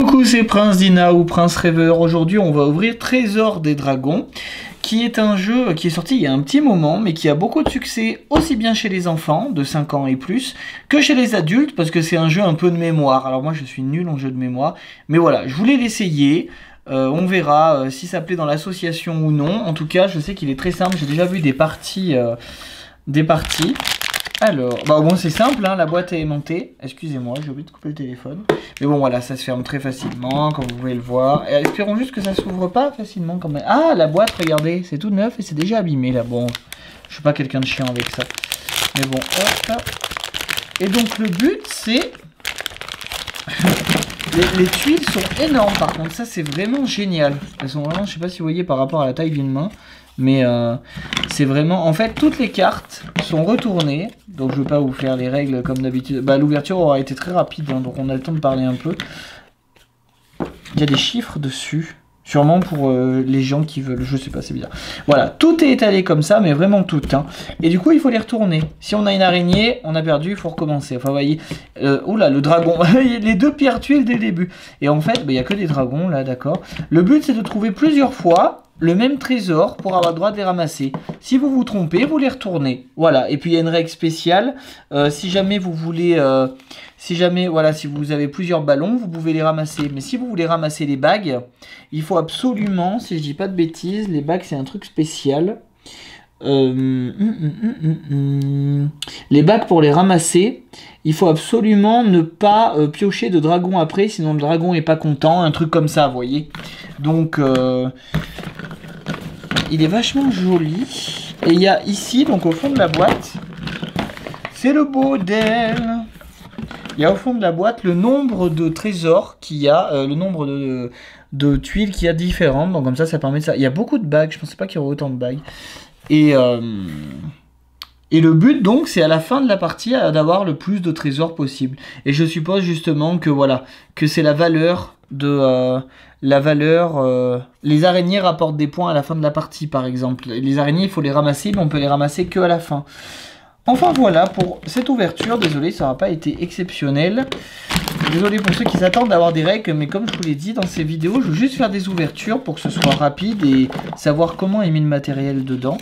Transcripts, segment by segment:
Coucou, c'est Prince Dina ou Prince Rêveur. Aujourd'hui, on va ouvrir Trésor des Dragons, qui est un jeu qui est sorti il y a un petit moment, mais qui a beaucoup de succès aussi bien chez les enfants de 5 ans et plus que chez les adultes, parce que c'est un jeu un peu de mémoire. Alors moi, je suis nul en jeu de mémoire, mais voilà, je voulais l'essayer. On verra si ça plaît dans l'association ou non. En tout cas, je sais qu'il est très simple. J'ai déjà vu des parties. Alors, bah au moins c'est simple, hein, la boîte est aimantée. Excusez-moi, j'ai oublié de couper le téléphone. Mais bon, voilà, ça se ferme très facilement, comme vous pouvez le voir. Et espérons juste que ça s'ouvre pas facilement quand même. Ah, la boîte, regardez, c'est tout neuf et c'est déjà abîmé là. Bon, je suis pas quelqu'un de chiant avec ça. Mais bon, hop. Et donc le but, c'est... les tuiles sont énormes par contre, ça c'est vraiment génial. Elles sont vraiment, je sais pas si vous voyez par rapport à la taille d'une main. Mais c'est vraiment... En fait, toutes les cartes sont retournées. Donc, je ne vais pas vous faire les règles comme d'habitude. Bah, l'ouverture aura été très rapide, hein, donc on a le temps de parler un peu. Il y a des chiffres dessus. Sûrement pour les gens qui veulent... Je sais pas, c'est bizarre. Voilà, tout est étalé comme ça, mais vraiment tout. Hein. Et du coup, il faut les retourner. Si on a une araignée, on a perdu, il faut recommencer. Enfin, vous voyez... oula, le dragon. Les deux pierres tuiles dès le début. Et en fait, il n'y a que des dragons, là, d'accord. Le but, c'est de trouver plusieurs fois le même trésor pour avoir le droit de les ramasser. Si vous vous trompez, vous les retournez. Voilà. Et puis il y a une règle spéciale. Si jamais vous voulez... si vous avez plusieurs ballons, vous pouvez les ramasser. Mais si vous voulez ramasser les bagues, il faut absolument, si je dis pas de bêtises, les bagues c'est un truc spécial. Les bagues pour les ramasser, il faut absolument ne pas piocher de dragon après, sinon le dragon est pas content, un truc comme ça, vous voyez. Donc il est vachement joli. Et il y a ici, donc au fond de la boîte, c'est le bordel. Il y a au fond de la boîte le nombre de trésors qu'il y a, le nombre de tuiles qu'il y a différentes. Donc comme ça permet de ça. Il y a beaucoup de bagues, je pensais pas qu'il y aurait autant de bagues. Et le but donc c'est à la fin de la partie d'avoir le plus de trésors possible. Et je suppose justement que voilà, que c'est la valeur de... les araignées rapportent des points à la fin de la partie par exemple. Les araignées il faut les ramasser, mais on peut les ramasser que à la fin. Enfin voilà pour cette ouverture, désolé ça n'aura pas été exceptionnel. Désolé pour ceux qui s'attendent d'avoir des règles, mais comme je vous l'ai dit dans ces vidéos, je veux juste faire des ouvertures pour que ce soit rapide et savoir comment est mis le matériel dedans.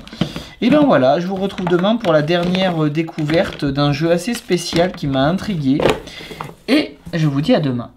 Et bien voilà, je vous retrouve demain pour la dernière découverte d'un jeu assez spécial qui m'a intrigué. Et je vous dis à demain.